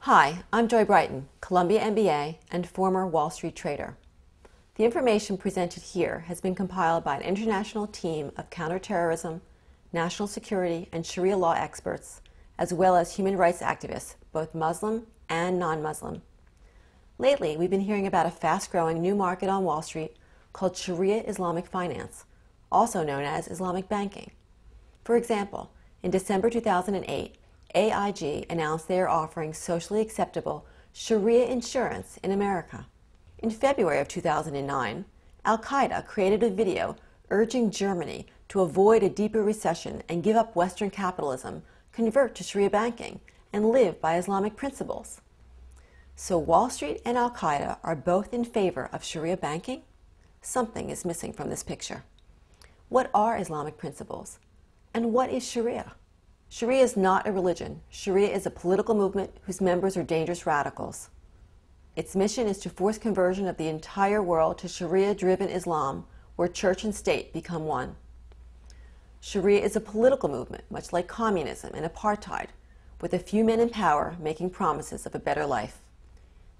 Hi, I'm Joy Brighton, Columbia MBA and former Wall Street trader. The information presented here has been compiled by an international team of counterterrorism, national security, and Sharia law experts, as well as human rights activists, both Muslim and non-Muslim. Lately, we've been hearing about a fast-growing new market on Wall Street called Sharia Islamic finance, also known as Islamic banking. For example, in December 2008, AIG announced they are offering socially acceptable Sharia insurance in America. In February of 2009, Al-Qaeda created a video urging Germany to avoid a deeper recession and give up Western capitalism, convert to Sharia banking, and live by Islamic principles. So Wall Street and Al-Qaeda are both in favor of Sharia banking? Something is missing from this picture. What are Islamic principles? And what is Sharia? Sharia is not a religion. Sharia is a political movement whose members are dangerous radicals. Its mission is to force conversion of the entire world to Sharia-driven Islam, where church and state become one. Sharia is a political movement, much like communism and apartheid, with a few men in power making promises of a better life.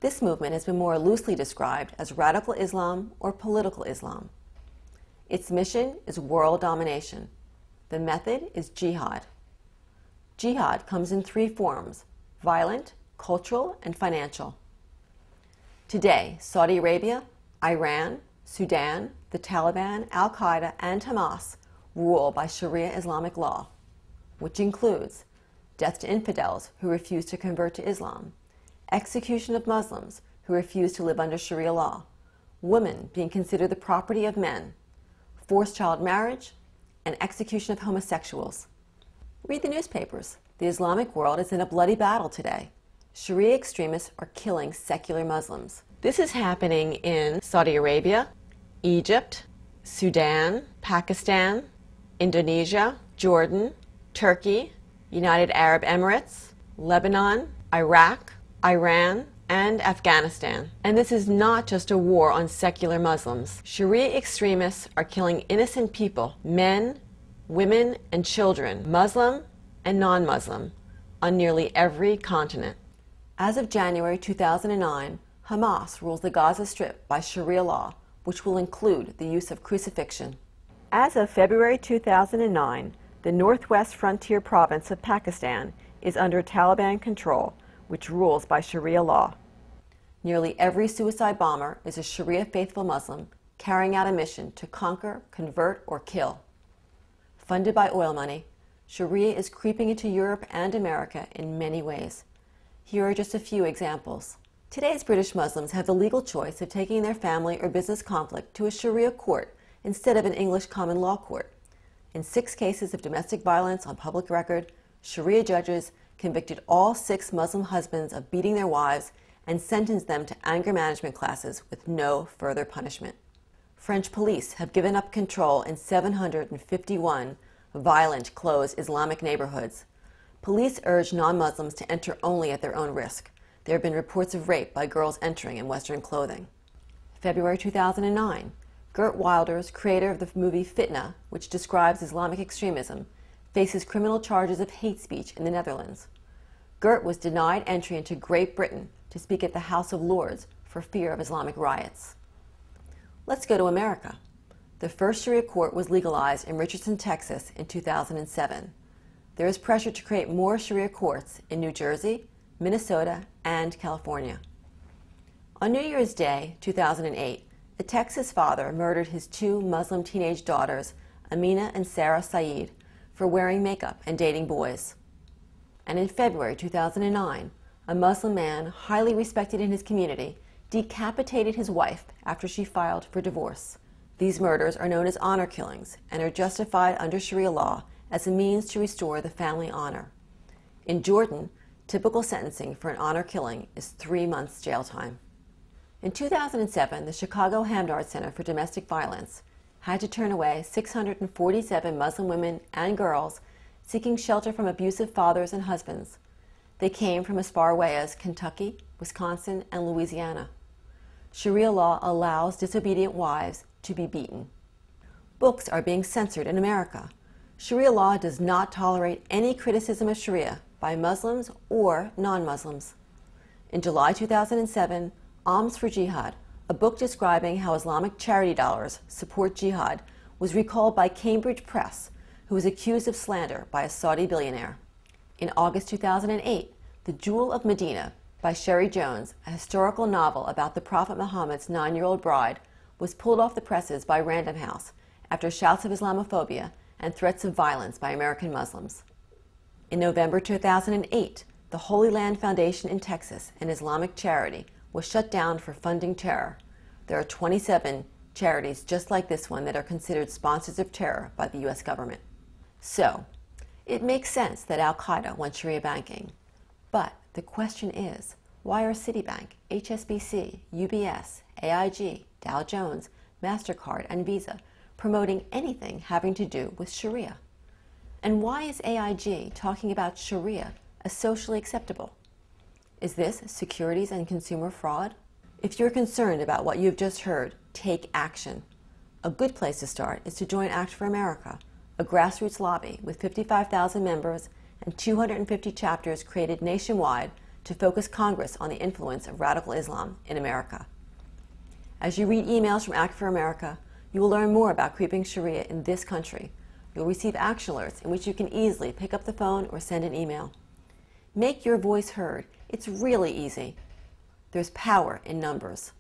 This movement has been more loosely described as radical Islam or political Islam. Its mission is world domination. The method is jihad. Jihad comes in three forms: violent, cultural, and financial. Today, Saudi Arabia, Iran, Sudan, the Taliban, Al-Qaeda, and Hamas rule by Sharia Islamic law, which includes death to infidels who refuse to convert to Islam, execution of Muslims who refuse to live under Sharia law, women being considered the property of men, forced child marriage, and execution of homosexuals. Read the newspapers. The Islamic world is in a bloody battle today. Sharia extremists are killing secular Muslims. This is happening in Saudi Arabia, Egypt, Sudan, Pakistan, Indonesia, Jordan, Turkey, United Arab Emirates, Lebanon, Iraq, Iran, and Afghanistan. And this is not just a war on secular Muslims. Sharia extremists are killing innocent people, men, women, and children, Muslim and non-Muslim, on nearly every continent. As of January 2009, Hamas rules the Gaza Strip by Sharia law, which will include the use of crucifixion. As of February 2009, the northwest frontier province of Pakistan is under Taliban control, which rules by Sharia law. Nearly every suicide bomber is a Sharia faithful Muslim carrying out a mission to conquer, convert, or kill. Funded by oil money, Sharia is creeping into Europe and America in many ways. Here are just a few examples. Today's British Muslims have the legal choice of taking their family or business conflict to a Sharia court instead of an English common law court. In 6 cases of domestic violence on public record, Sharia judges convicted all 6 Muslim husbands of beating their wives and sentenced them to anger management classes with no further punishment. French police have given up control in 751 violent, closed Islamic neighborhoods. Police urge non-Muslims to enter only at their own risk. There have been reports of rape by girls entering in Western clothing. February 2009, Geert Wilders, creator of the movie Fitna, which describes Islamic extremism, faces criminal charges of hate speech in the Netherlands. Geert was denied entry into Great Britain to speak at the House of Lords for fear of Islamic riots. Let's go to America. The first Sharia court was legalized in Richardson, Texas in 2007. There is pressure to create more Sharia courts in New Jersey, Minnesota, and California. On New Year's Day, 2008, a Texas father murdered his 2 Muslim teenage daughters, Amina and Sarah Saeed, for wearing makeup and dating boys. And in February 2009, a Muslim man, highly respected in his community, decapitated his wife after she filed for divorce. These murders are known as honor killings and are justified under Sharia law as a means to restore the family honor. In Jordan, typical sentencing for an honor killing is 3 months jail time. In 2007, the Chicago Hamdard Center for Domestic Violence had to turn away 647 Muslim women and girls seeking shelter from abusive fathers and husbands. They came from as far away as Kentucky, Wisconsin, and Louisiana. Sharia law allows disobedient wives to be beaten. Books are being censored in America. Sharia law does not tolerate any criticism of Sharia by Muslims or non-Muslims. In July 2007, Alms for Jihad, a book describing how Islamic charity dollars support jihad, was recalled by Cambridge Press, who was accused of slander by a Saudi billionaire. In August 2008, The Jewel of Medina by Sherry Jones, a historical novel about the Prophet Muhammad's 9-year-old bride, was pulled off the presses by Random House after shouts of Islamophobia and threats of violence by American Muslims. In November 2008, the Holy Land Foundation in Texas, an Islamic charity, was shut down for funding terror. There are 27 charities just like this one that are considered sponsors of terror by the U.S. government. So, it makes sense that Al-Qaeda wants Sharia banking. But the question is, why are Citibank, HSBC, UBS, AIG, Dow Jones, MasterCard, and Visa promoting anything having to do with Sharia? And why is AIG talking about Sharia as socially acceptable? Is this securities and consumer fraud? If you're concerned about what you've just heard, take action. A good place to start is to join Act for America, a grassroots lobby with 55,000 members and 250 chapters created nationwide to focus Congress on the influence of radical Islam in America. As you read emails from Act for America, you will learn more about creeping Sharia in this country. You'll receive action alerts in which you can easily pick up the phone or send an email. Make your voice heard. It's really easy. There's power in numbers.